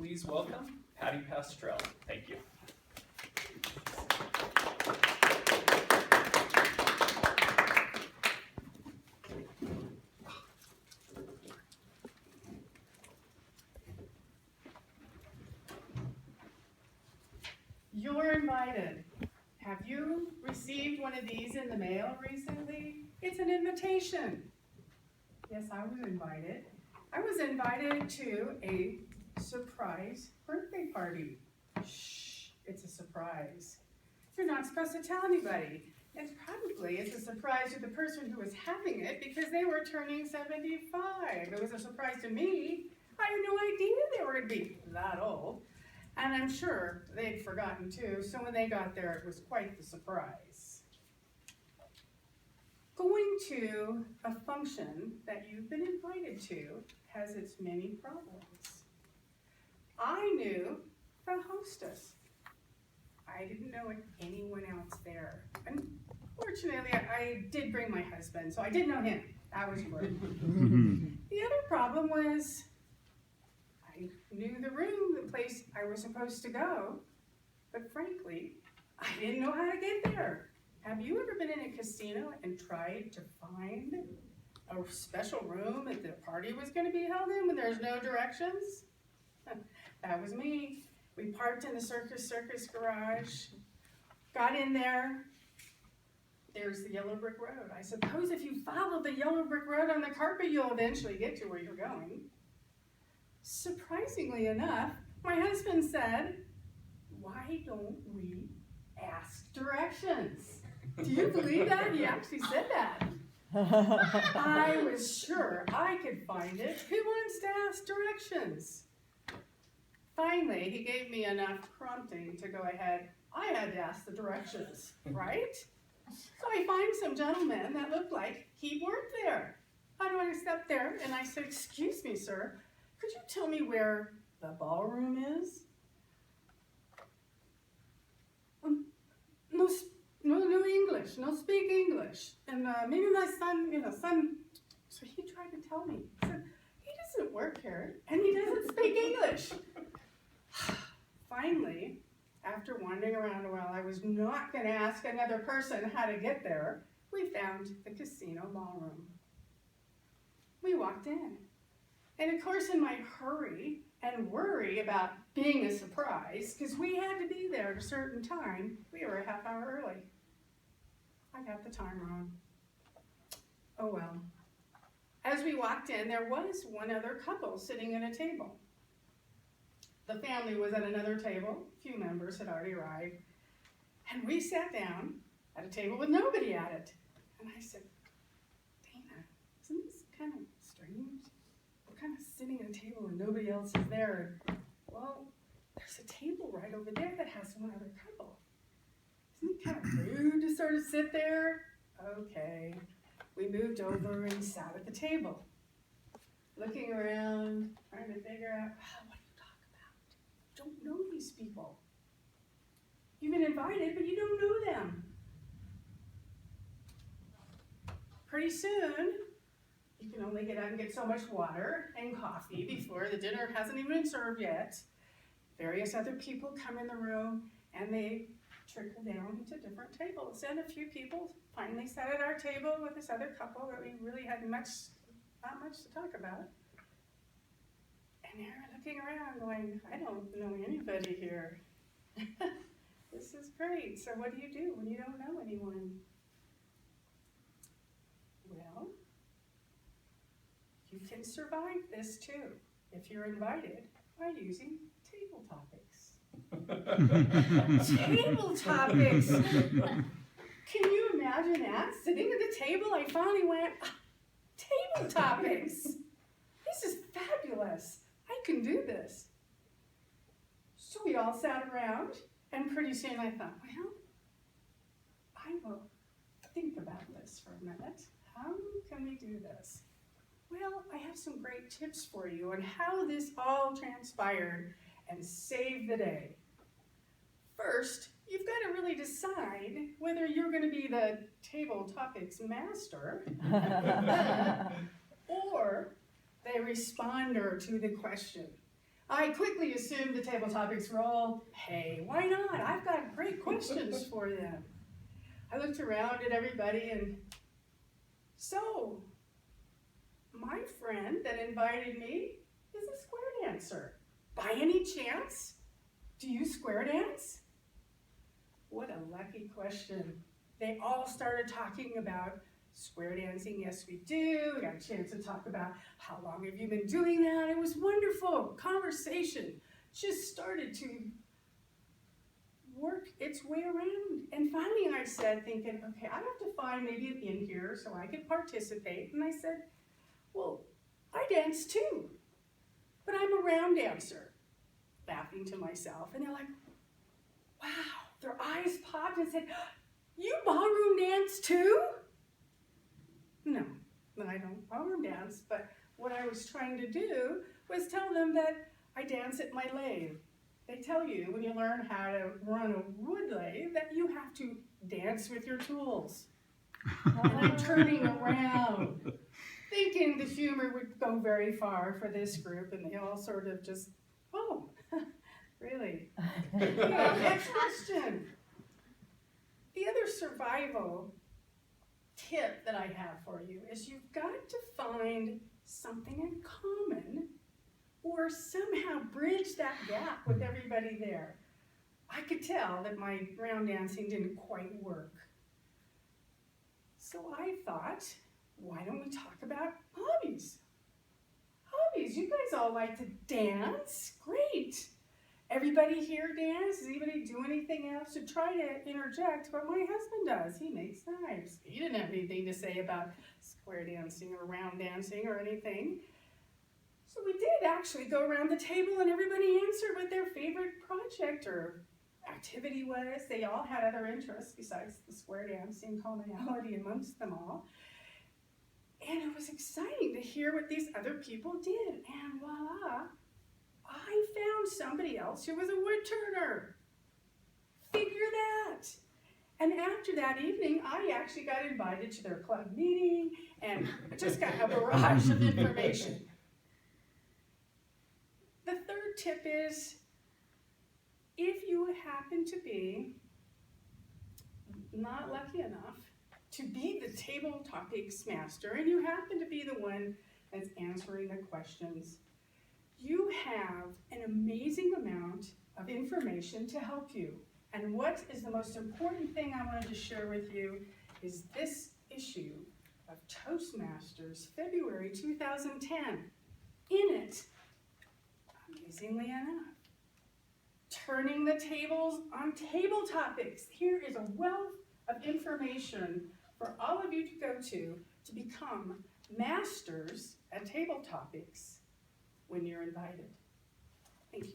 please welcome Patty Pastrell. Thank you. You're invited. Have you received one of these in the mail recently? It's an invitation. Yes, I was invited. I was invited to a surprise birthday party. Shh, it's a surprise. You're not supposed to tell anybody. And probably it's a surprise to the person who was having it because they were turning 75. It was a surprise to me. I had no idea they were going to be that old. And I'm sure they'd forgotten too, so when they got there, it was quite the surprise. Going to a function that you've been invited to has its many problems. I knew the hostess. I didn't know anyone else there. Unfortunately, I did bring my husband, so I did know him. That was good. The other problem was I knew the room, the place I was supposed to go, but frankly, I didn't know how to get there. Have you ever been in a casino and tried to find a special room that the party was going to be held in when there's no directions? That was me. We parked in the circus garage, got in there. There's the yellow brick road. I suppose if you follow the yellow brick road on the carpet, you'll eventually get to where you're going. Surprisingly enough, my husband said, "Why don't we ask directions?" Do you believe that? He actually said that. I was sure I could find it. Who wants to ask directions? Finally, he gave me enough prompting to go ahead. I had to ask the directions, right? So I find some gentleman that looked like he worked there. I went up there and I said, "Excuse me, sir, could you tell me where the ballroom is?" No English, no speak English. And maybe my son, so he tried to tell me. He said, "He doesn't work here, and he doesn't speak English." Finally, after wandering around a while, I was not going to ask another person how to get there. We found the casino ballroom. We walked in. And of course, in my hurry and worry about being a surprise, because we had to be there at a certain time, we were a half hour early. I got the time wrong. Oh well. As we walked in, there was one other couple sitting at a table. The family was at another table. A few members had already arrived. And we sat down at a table with nobody at it. And I said, "Dana, isn't this kind of strange? We're kind of sitting at a table and nobody else is there. Well, there's a table right over there that has one other couple. Isn't it kind of rude to sort of sit there?" Okay. We moved over and sat at the table, looking around, trying to figure out, what do you talk about? Don't know these people. You've been invited, but you don't know them. Pretty soon, you can only get out and get so much water and coffee before the dinner hasn't even been served yet. Various other people come in the room and they trickle down to different tables. And a few people finally sat at our table with this other couple that we really had not much to talk about. And they're looking around going, "I don't know anybody here." This is great. So what do you do when you don't know anyone? Well, you can survive this too, if you're invited, by using table topics. Table topics! Can you imagine that? Sitting at the table, I finally went, table topics! This is fabulous. I can do this. So we all sat around, and pretty soon I thought, well, I will think about this for a minute. How can we do this? Well, I have some great tips for you on how this all transpired and save the day. First, you've got to really decide whether you're going to be the table topics master or the responder to the question. I quickly assumed the table topics were all, hey, why not? I've got great questions for them. I looked around at everybody and, so, my friend that invited me is a square dancer. By any chance, do you square dance? What a lucky question. They all started talking about square dancing. Yes, we do. We got a chance to talk about how long have you been doing that. It was wonderful. Conversation just started to work its way around. And finally I said, thinking, okay, I have to find maybe an in here so I could participate. And I said, well, I dance too, but I'm a round dancer, laughing to myself. And they're like, wow, their eyes popped and said, you ballroom dance too? No, I don't ballroom dance, but what I was trying to do was tell them that I dance at my lathe. They tell you when you learn how to run a wood lathe that you have to dance with your tools. And I'm turning around, thinking the humor would go very far for this group, and they all sort of just, oh, really? Yeah, next question. The other survival tip that I have for you is you've got to find something in common or somehow bridge that gap with everybody there. I could tell that my round dancing didn't quite work. So I thought, why don't we talk about hobbies? Hobbies, you guys all like to dance, great. Everybody here dance? Does anybody do anything else? To try to interject what my husband does. He makes knives. He didn't have anything to say about square dancing or round dancing or anything. So we did actually go around the table and everybody answered what their favorite project or activity was. They all had other interests besides the square dancing commonality amongst them all. And it was exciting to hear what these other people did. And voila, I found somebody else who was a woodturner. Figure that. And after that evening, I actually got invited to their club meeting and just got a barrage of information. The third tip is, if you happen to be not lucky enough to be the table topics master, and you happen to be the one that's answering the questions, you have an amazing amount of information to help you. And what is the most important thing I wanted to share with you is this issue of Toastmasters, February 2010. In it, amazingly enough, turning the tables on table topics. Here is a wealth of information for all of you to go to become masters at table topics when you're invited. Thank you.